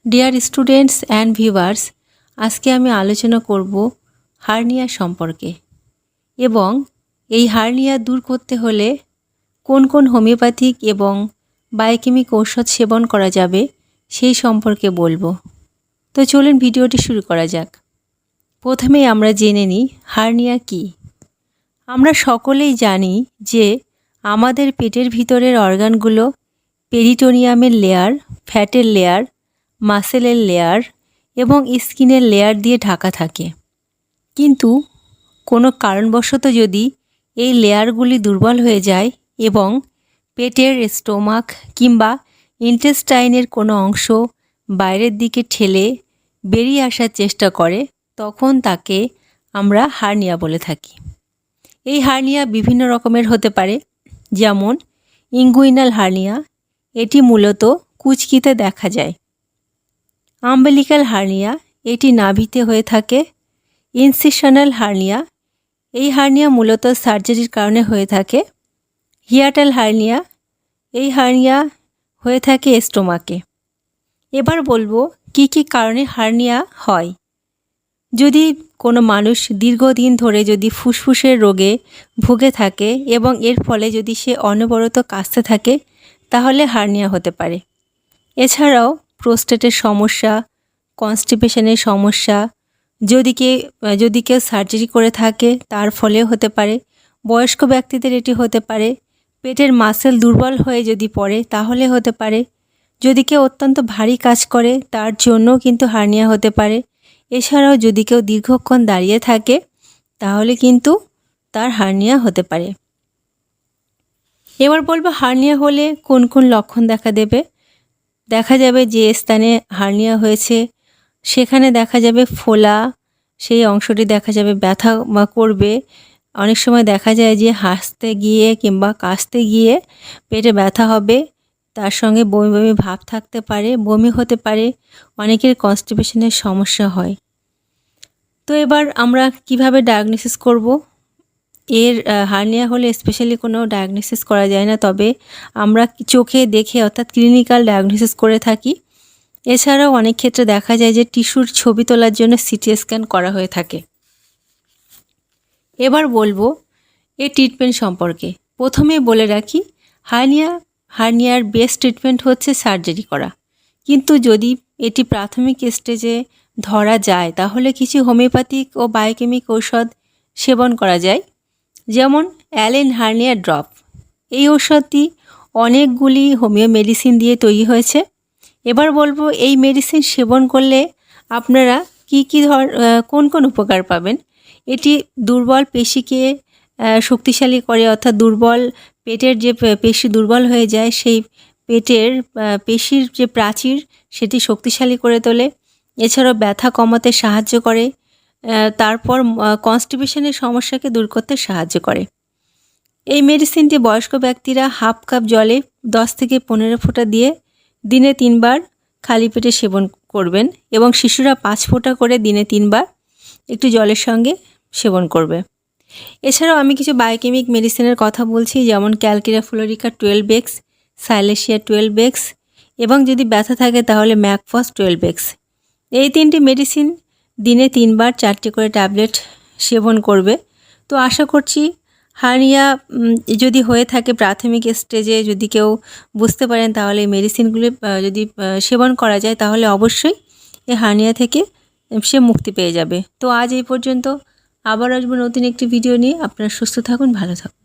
Dear students and viewers, আজকে আমি আলোচনা করব হার্নিয়া সম্পর্কে এবং এই হার্নিয়া দূর করতে হলে কোন কোন হোমিওপ্যাথিক এবং বায়োকেমিক ঔষধ সেবন করা যাবে সেই সম্পর্কে বলবো। তো চলুন ভিডিওটি শুরু করা যাক। প্রথমেই আমরা জেনে নিই হার্নিয়া কী। আমরা সকলেই জানি যে আমাদের পেটের ভিতরের অর্গানগুলো পেরিটোনিয়ামের লেয়ার, ফ্যাটের লেয়ার, মাসেলের লেয়ার এবং স্কিনের লেয়ার দিয়ে ঢাকা থাকে। কিন্তু কোনো কারণবশত যদি এই লেয়ারগুলি দুর্বল হয়ে যায় এবং পেটের স্টোমাক কিংবা ইন্টেস্টাইনের কোনো অংশ বাইরের দিকে ঠেলে বেরিয়ে আসার চেষ্টা করে, তখন তাকে আমরা হার্নিয়া বলে থাকি। এই হার্নিয়া বিভিন্ন রকমের হতে পারে, যেমন ইঙ্গুইনাল হার্নিয়া, এটি মূলত কুঁচকিতে দেখা যায়। আম্বেলিকাল হার্নিয়া, এটি নাভিতে হয়ে থাকে। ইনসিশনাল হার্নিয়া, এই হার্নিয়া মূলত সার্জারির কারণে হয়ে থাকে। হিয়াটাল হার্নিয়া, এই হার্নিয়া হয়ে থাকে স্টোমাকে। এবার বলবো কি কি কারণে হার্নিয়া হয়। যদি কোনো মানুষ দীর্ঘদিন ধরে যদি ফুসফুসের রোগে ভুগে থাকে এবং এর ফলে যদি সে অনবরত কাশতে থাকে, তাহলে হার্নিয়া হতে পারে। এছাড়াও প্রোস্টেটের সমস্যা, কনস্টিপেশনের সমস্যা, যদি কেউ সার্জারি করে থাকে তার ফলেও হতে পারে। বয়স্ক ব্যক্তিদের এটি হতে পারে। পেটের মাসেল দুর্বল হয়ে যদি পড়ে তাহলে হতে পারে। যদি কেউ অত্যন্ত ভারী কাজ করে তার জন্যও কিন্তু হার্নিয়া হতে পারে। এছাড়াও যদি কেউ দীর্ঘক্ষণ দাঁড়িয়ে থাকে তাহলে কিন্তু তার হার্নিয়া হতে পারে। এবার বলবো হার্নিয়া হলে কোন কোন লক্ষণ দেখা দেবে। দেখা যাবে যে স্থানে হার্নিয়া হয়েছে সেখানে দেখা যাবে ফোলা, সেই অংশটি দেখা যাবে ব্যথা করবে। অনেক সময় দেখা যায় যে হাসতে গিয়ে কিংবা কাশতে গিয়ে পেটে ব্যথা হবে, তার সঙ্গে বমি বমি ভাব থাকতে পারে, বমি হতে পারে, অনেকের কনস্টিপেশনের সমস্যা হয়। তো এবার আমরা কিভাবে ডায়াগনোসিস করব। এর হার্নিয়া হলে স্পেশালি কোনো ডায়াগনোসিস করা যায় না, তবে আমরা চোখে দেখে অর্থাৎ ক্লিনিক্যাল ডায়াগনোসিস করে থাকি। এছাড়াও অনেক ক্ষেত্রে দেখা যায় যে টিস্যুর ছবি তোলার জন্য সিটি স্ক্যান করা হয়ে থাকে। এবার বলবো এর ট্রিটমেন্ট সম্পর্কে। প্রথমে বলে রাখি হার্নিয়ার বেস্ট ট্রিটমেন্ট হচ্ছে সার্জারি করা, কিন্তু যদি এটি প্রাথমিক স্টেজে ধরা যায় তাহলে কিছু হোমিওপ্যাথিক ও বায়োকেমিক ঔষধ সেবন করা যায়, যেমন অ্যালেন হার্নিয়া ড্রপ। এই ঔষধটি অনেকগুলি হোমিও মেডিসিন দিয়ে তৈরি হয়েছে। এবার বলবো এই মেডিসিন সেবন করলে আপনারা কোন কোন উপকার পাবেন। এটি দুর্বল পেশিকে শক্তিশালী করে, অর্থাৎ পেটের যে পেশি দুর্বল হয়ে যায় সেই পেটের পেশির যে প্রাচীর সেটি শক্তিশালী করে তোলে। এছাড়াও ব্যথা কমাতে সাহায্য করে, তারপর কনস্টিপেশনের সমস্যাকে দূর করতে সাহায্য করে। এই মেডিসিনটি বয়স্ক ব্যক্তিরা হাফ কাপ জলে 10 থেকে 15 ফোঁটা দিয়ে দিনে 3 বার খালি পেটে সেবন করবেন এবং শিশুরা 5 ফোঁটা করে দিনে 3 বার একটু জলের সঙ্গে সেবন করবে। এছাড়াও আমি কিছু বায়োকেমিক মেডিসিনের কথা বলছি, যেমন ক্যালকিরা ফ্লোরিকা 12x, সাইলেশিয়া 12x এবং যদি ব্যথা থাকে তাহলে ম্যাকফস 12x। এই 3টি মেডিসিন দিনে 3 বার 4টি করে ট্যাবলেট সেবন করবে। তো আশা করছি হার্নিয়া যদি হয়ে থাকে প্রাথমিক স্টেজে, যদি কেউ বুঝতে পারেন তাহলে এই মেডিসিনগুলি যদি সেবন করা যায় তাহলে অবশ্যই এই হার্নিয়া থেকে সে মুক্তি পেয়ে যাবে। তো আজ এই পর্যন্ত, আবার আসবো নতুন একটি ভিডিও নিয়ে। আপনারা সুস্থ থাকুন, ভালো থাকুন।